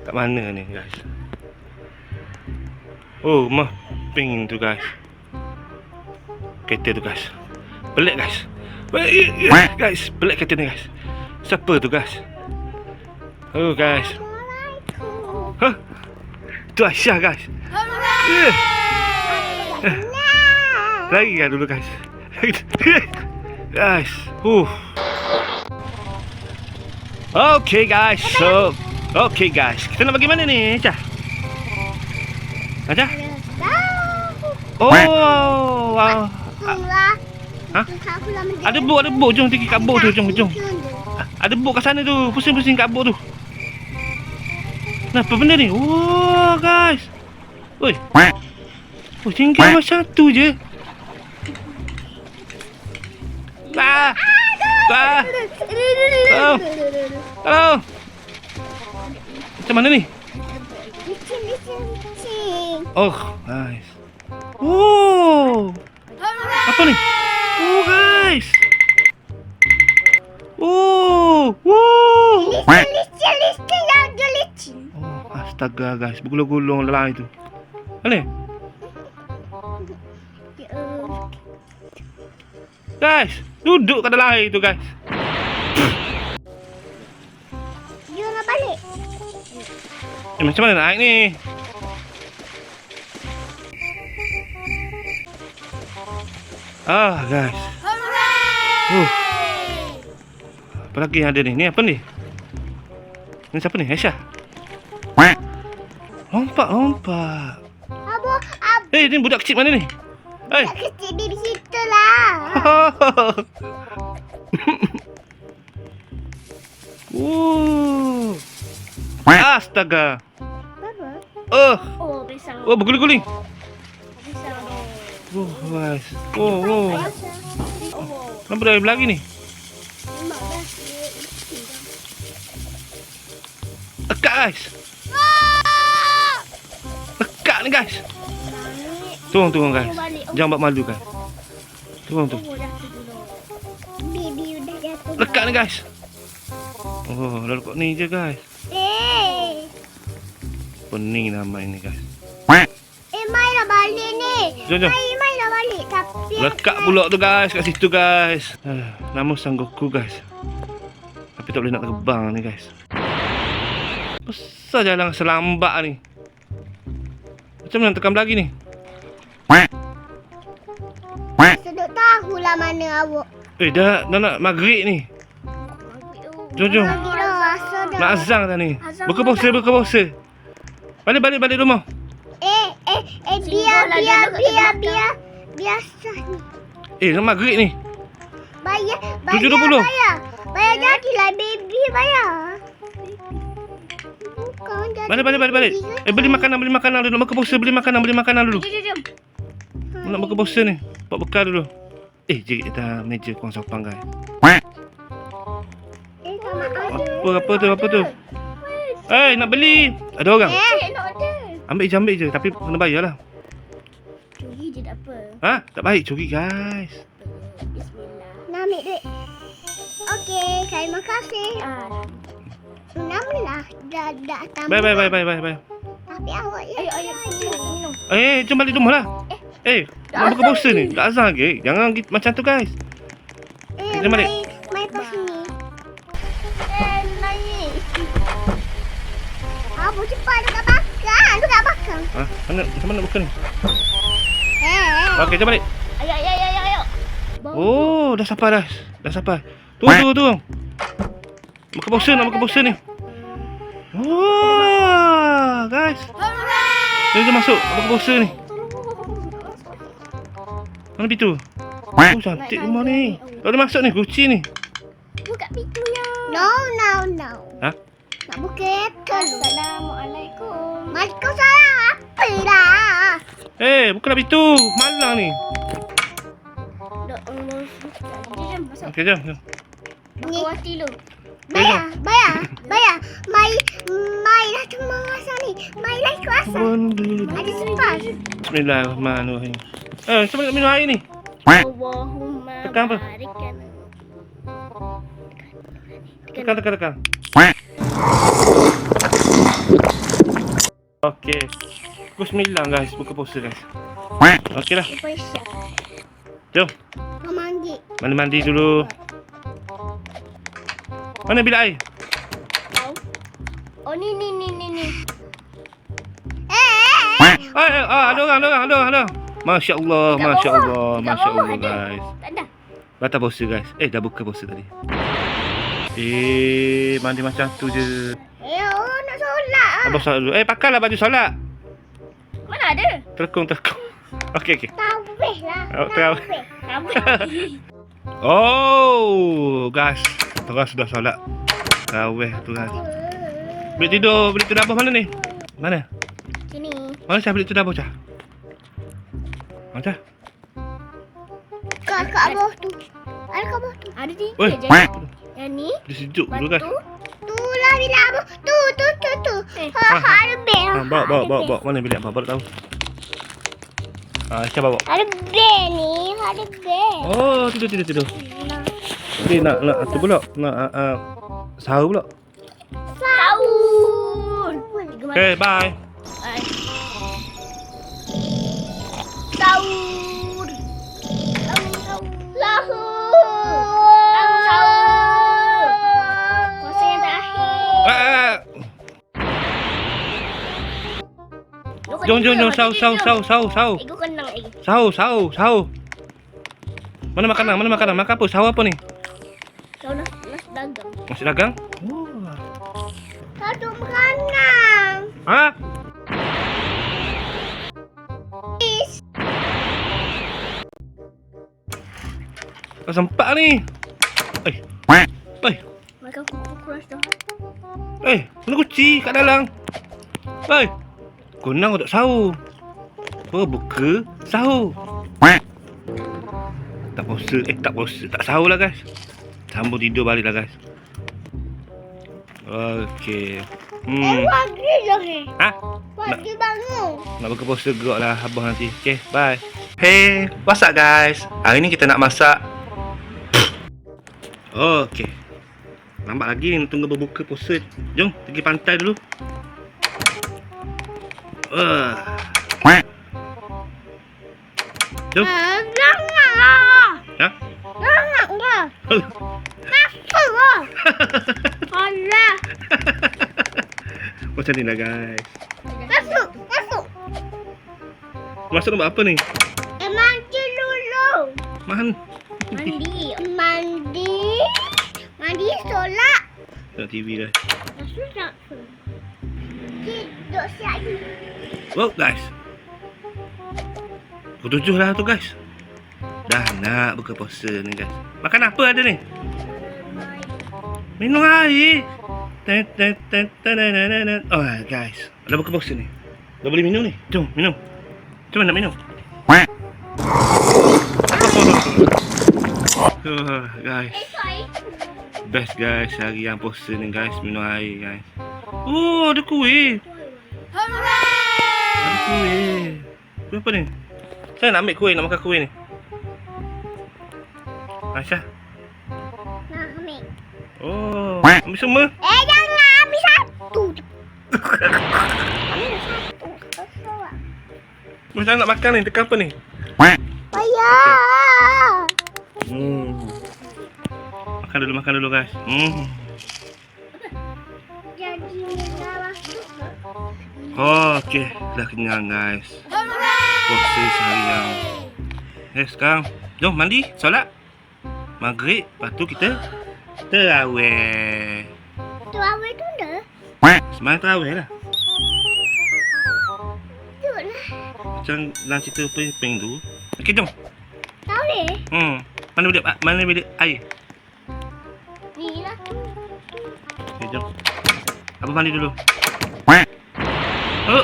Kat mana ni guys? Oh, rumah pink tu guys. Kereta tu guys. Pelik guys. Guys, pelik kereta ni guys. Siapa tu guys? Oh guys. Hah? Tu Aisyah guys. Lagi kan dulu guys. Guys. Okay guys. So, okay guys. Kita nak pergi mana ni, Aisyah? Aisyah? Oh, wow. Ha? Ada buk. Jom pergi kat buk tu. Jom. Ada buk kat sana tu. Pusing-pusing kat buk tu. Kenapa benda ni? Wah, guys. Oi. Oh, tinggal macam tu je. Hello. Macam mana ni? Oh, nice. Oh. Apa ni? Oh, guys. Oh. Licin. Oh, astaga guys, bergulung-gulung dalam itu. Mana? Guys, duduk kat dalam air tu guys. Dia nak balik. Macam mana nak naik ni? Guys. Apa lagi yang ada ni? Ni apa ni? Ni siapa ni? Aisyah. Lompat. Abu. Ni budak kecil mana ni? Budak kecil di situ lah. Astaga. Apa? Besar. Oh, berguling-guling. Besar. Oh, guys. Oh. Kenapa dah berlari ni? Lekat guys. Lekat ni guys. Turun guys. Jangan buat malu guys. Turun tu. Baby udah jatuh. Lekat ni guys. Oh, lalu kok ni je guys. Pening nama ini guys. Mai dah balik ni. Jom. Mai dah balik tapi Lekat pula tu guys kat situ guys. Nama Sanggoku guys. Tapi tak boleh nak terbang ni guys. Besar jalan selambat ni. Macam mana tekan lagi ni? sedut tahulah mana awak. Dah nak maghrib ni. Jom. Nak azang dah ni. Buka puasa. Balik rumah. Biasa ni. Nak maghrib ni. Bayar 7.20. Bayar jadilah baby bayar. Bukan jadi. Balik. Beli makanan dulu. Nak buka puasa, beli makanan dulu. Jom. Nak buka puasa ni. Buat bekal dulu. Jerit atas meja korang sopang guys. Apa tu? Nak beli. Ada orang. Nak ada. Ambil je. Tapi kena bayar lah. Curi je tak apa. Tak baik curi guys. Bismillah. Nak ambil duit. Okey, terima kasih. Enamlah. Dah tambah. Bye. Tapi awak je. Ayo. Minum. Jom balik rumah lah. Nak buka puasa ni. Tak azan lagi. Jangan macam tu guys. Jom balik. Mai pas sini. Naik. Abu cepat dekat bakar. Macam mana nak buka ni? Okey, jom balik. Ayo. Oh, dah sampai. Turun. Nak buka puasa ni. Wah, guys. Jom masuk. Nak buka puasa ni. Mana pintu? Oh, cantik rumah ni. Tak boleh masuk ni, kunci ni. Buka pintunya. No. Ha? Nak buka kereta. Assalamualaikum. Waalaikumsalam. Apa dah? Bukalah pintu. Malang ni. Jom masuk. Okey, jom. Buka wati dulu. Bayar. Mai dah cuma masa ni. Mai dah ikut asal. Ada sepas. Bismillahirrahmanirrahim. Macam mana nak minum air ni? Allahumma Tekan apa? barik. Tekan. Okey. Pukul 9 guys, buka puasa guys. Okey lah. Lepas siap. Jom. Mandi. Mandi dulu. Mana bilik air? Tahu. Oh ni. Ada orang. Masya Allah guys. Tak ada. Batal puasa guys. Dah buka puasa tadi. Mandi macam tu je. Nak solat ah. Abang solat dulu. Pakailah baju solat. Mana ada? Terkung. Okey. Tawih lah. Tawih. Tawih. Oh, guys. Orang sudah solat. Tawih tu guys. Bilik tidur abang mana ni? Mana? Sini. Mana Cah bilik tidur abang Cah? Mana Cah? Kat bawah tu. Ada kat bawah tu. Ada tiga Oi. je. Yang ni. Dia sejuk dulu guys. Tu lah bilik abang. Tu. Ada beg. Bawa. Mana bilik abang? Baru tahu. Cah bawa. Ada beg ni. Ada beg. Oh, tidur. Okey, nak tu pula. Nak sahur pula. Sahur. Okay, bye. Sahur. Puasa yang terakhir. Jom, sahur. Ego kenang lagi. Sahur. Mana makanan? Makan apa? Sahur apa ni? Kau nasi dagang. Nasi dagang? Satu makanan. Ha? Kau sempat ni. Makan kuku keras dah. Mana kuci kat dalam? Kunang untuk sahur. Buka sahur. Tak puasa. Tak sahur lah guys. Sambung tidur balik lah guys. Okey. Pagi dah ni. Ha? Pagi bangun. Nak buka puasa gerak lah abang nanti. Okay, bye. Hey, what's up guys? Hari ni kita nak masak. Okey. Lambat lagi ni, tunggu berbuka puasa. Jom, pergi pantai dulu. Jom. Janganlah. Ha? Janganlah. Nafsu lah. Alah. Macam ni lah guys. Masuk. Masak nak buat apa ni? Mandi dulu. Mandi solat. Tengok TV dah. Nak tidur siap ni. Wow guys. Pukul 7 lah tu guys. Dah nak buka puasa ni guys. Makan apa ada ni? Minum air. Oh guys, ada buka puasa ni. Dah boleh minum ni. Jom minum. Macam mana nak minum? Guys. Best guys hari yang puasa ni guys, minum air guys. Oh, ada kuih. Ada kuih. Kuih apa ni? Saya nak ambil kuih, nak makan kuih ni. Aisyah. Nak ambil. Oh, ambil semua. Jangan ambil satu. Ambil satu. Kosong. Macam nak makan ni, tekan apa ni? Payah. Makan dulu guys. Jadi dah masuk. Okey, dah kenyang guys. Puasa seharian. Sekarang jom mandi, solat maghrib, lepas tu kita tarawih. Tarawih tu dah. Sembahyang tarawih lah. Duduklah. Macam dalam cerita peng tu. Okey, jom. Tarawih. Mana bilik air? Ni lah tu. Okey, jom. Abang mandi dulu. Oh.